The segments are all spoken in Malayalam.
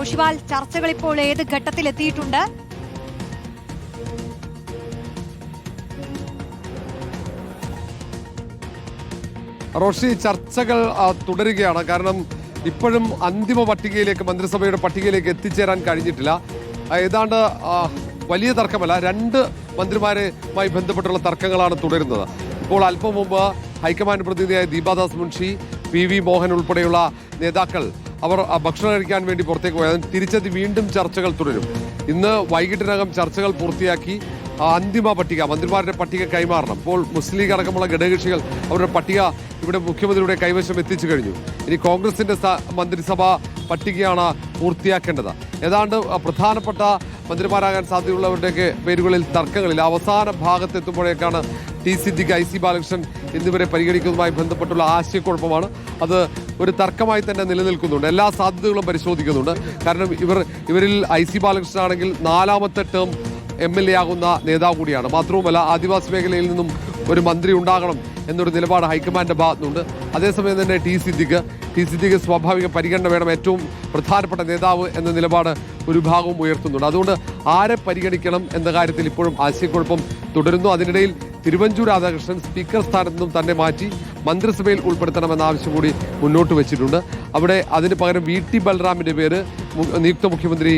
റോഷിവാൽ ചർച്ചകൾ ഇപ്പോൾ ഏത് ഘട്ടത്തിലെത്തിയിട്ടുണ്ട്? റോഷി, ചർച്ചകൾ തുടരുകയാണ്. കാരണം ഇപ്പോഴും അന്തിമ പട്ടികയിലേക്ക്, മന്ത്രിസഭയുടെ പട്ടികയിലേക്ക് എത്തിച്ചേരാൻ കഴിഞ്ഞിട്ടില്ല. ഏതാണ്ട് വലിയ തർക്കമല്ല, രണ്ട് മന്ത്രിമാരുമായി ബന്ധപ്പെട്ടുള്ള തർക്കങ്ങളാണ് തുടരുന്നത്. ഇപ്പോൾ അല്പം മുമ്പ് ഹൈക്കമാൻഡ് പ്രതിനിധിയായ ദീപാദാസ് മുൻഷി, PV മോഹൻ ഉൾപ്പെടെയുള്ള നേതാക്കൾ അവർ ഭക്ഷണം കഴിക്കാൻ വേണ്ടി പുറത്തേക്ക് പോയത് തിരിച്ചെത്തി വീണ്ടും ചർച്ചകൾ തുടരും. ഇന്ന് വൈകിട്ടിനകം ചർച്ചകൾ പൂർത്തിയാക്കി അന്തിമ പട്ടിക, മന്ത്രിമാരുടെ പട്ടിക കൈമാറണം. ഇപ്പോൾ മുസ്ലിം ലീഗ് അടക്കമുള്ള ഘടകകക്ഷികൾ അവരുടെ പട്ടിക ഇവിടെ മുഖ്യമന്ത്രിയുടെ കൈവശം എത്തിച്ചു കഴിഞ്ഞു. ഇനി കോൺഗ്രസിന്റെ മന്ത്രിസഭാ പട്ടികയാണ് പൂർത്തിയാക്കേണ്ടത്. ഏതാണ്ട് പ്രധാനപ്പെട്ട മന്ത്രിമാരാകാൻ സാധ്യതയുള്ളവരുടെയൊക്കെ പേരുകളിൽ തർക്കങ്ങളിൽ അവസാന ഭാഗത്തെത്തുമ്പോഴേക്കാണ് ടി സിദ്ദിഖ്, IC ബാലകൃഷ്ണൻ എന്നിവരെ പരിഗണിക്കുന്നതുമായി ബന്ധപ്പെട്ടുള്ള ആശയക്കുഴപ്പമാണ്. അത് ഒരു തർക്കമായി തന്നെ നിലനിൽക്കുന്നുണ്ട്. എല്ലാ സാധ്യതകളും പരിശോധിക്കുന്നുണ്ട്. കാരണം ഇവരിൽ IC ബാലകൃഷ്ണൻ ആണെങ്കിൽ 4ാമത്തെ ടേം MLA ആകുന്ന നേതാവ് കൂടിയാണ്. മാത്രവുമല്ല, ആദിവാസി മേഖലയിൽ നിന്നും ഒരു മന്ത്രി ഉണ്ടാകണം എന്നൊരു നിലപാട് ഹൈക്കമാൻഡിന്റെ ഭാഗത്തുനിന്നുണ്ട്. അതേസമയം തന്നെ ടി സിദ്ദിഖ് സ്വാഭാവിക പരിഗണന വേണം, ഏറ്റവും പ്രധാനപ്പെട്ട നേതാവ് എന്ന നിലപാട് ഒരു വിഭാഗവും ഉയർത്തുന്നുണ്ട്. അതുകൊണ്ട് ആരെ പരിഗണിക്കണം എന്ന കാര്യത്തിൽ ഇപ്പോഴും ആശയക്കുഴപ്പം തുടരുന്നു. അതിനിടയിൽ തിരുവഞ്ചൂർ രാധാകൃഷ്ണൻ സ്പീക്കർ സ്ഥാനത്ത് നിന്നും തന്നെ മാറ്റി മന്ത്രിസഭയിൽ ഉൾപ്പെടുത്തണമെന്ന ആവശ്യം കൂടി മുന്നോട്ട് വെച്ചിട്ടുണ്ട്. അവിടെ അതിന് പകരം VT ബൽറാമിന്റെ പേര് നിയുക്ത മുഖ്യമന്ത്രി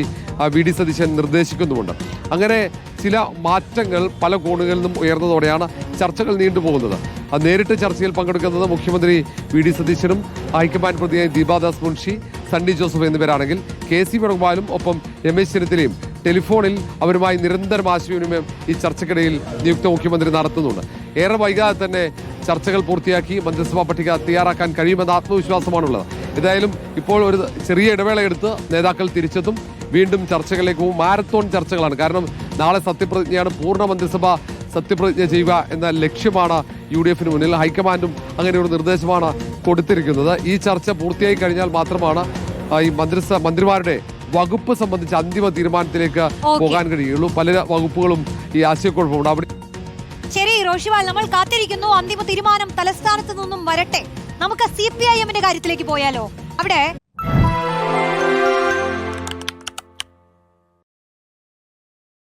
VD സതീശൻ നിർദ്ദേശിക്കുന്നുമുണ്ട്. അങ്ങനെ ചില മാറ്റങ്ങൾ പല കോണുകളിൽ നിന്നും ഉയർന്നതോടെയാണ് ചർച്ചകൾ നീണ്ടുപോകുന്നത്. നേരിട്ട് ചർച്ചയിൽ പങ്കെടുക്കുന്നത് മുഖ്യമന്ത്രി VD സതീശനും ഹൈക്കമാൻഡ് പ്രതിയായ ദീപാദാസ് മുൻഷി, സണ്ണി ജോസഫ് എന്നിവരാണെങ്കിൽ KC വേണുഗോപാലും ഒപ്പം രമേശ് ചെന്നിത്തലയും ടെലിഫോണിൽ അവരുമായി നിരന്തരം ആശയവിനിമയം ഈ ചർച്ചയ്ക്കിടയിൽ നിയുക്ത മുഖ്യമന്ത്രി നടത്തുന്നുണ്ട്. ഏറെ വൈകാതെ തന്നെ ചർച്ചകൾ പൂർത്തിയാക്കി മന്ത്രിസഭാ പട്ടിക തയ്യാറാക്കാൻ കഴിയുമെന്ന ആത്മവിശ്വാസമാണുള്ളത്. ഏതായാലും ഇപ്പോൾ ഒരു ചെറിയ ഇടവേളയെടുത്ത് നേതാക്കൾ തിരിച്ചെത്തും. വീണ്ടും ചർച്ചകളിലേക്ക് പോകും. മാരത്തോൺ ചർച്ചകളാണ്. കാരണം നാളെ സത്യപ്രതിജ്ഞയാണ്. പൂർണ്ണ മന്ത്രിസഭ സത്യപ്രതിജ്ഞ ചെയ്യുക എന്ന ലക്ഷ്യമാണ് UDF മുന്നിൽ. ഹൈക്കമാൻഡും അങ്ങനെ ഒരു നിർദ്ദേശമാണ് കൊടുത്തിരിക്കുന്നത്. ഈ ചർച്ച പൂർത്തിയായി കഴിഞ്ഞാൽ മാത്രമാണ് ഈ മന്ത്രിമാരുടെ വകുപ്പ് സംബന്ധിച്ച് അന്തിമ തീരുമാനത്തിലേക്ക് പോകാൻ കഴിയുള്ളൂ. പല വകുപ്പുകളും ഈ ആശയക്കുഴപ്പമുണ്ട്. അവിടെ ശരി റോഷിവാൽ, നമ്മൾ കാത്തിരിക്കുന്നു. അന്തിമ തീരുമാനം തലസ്ഥാനത്ത് നിന്നും വരട്ടെ. നമുക്ക് CPIM കാര്യത്തിലേക്ക് പോയാലോ? അവിടെ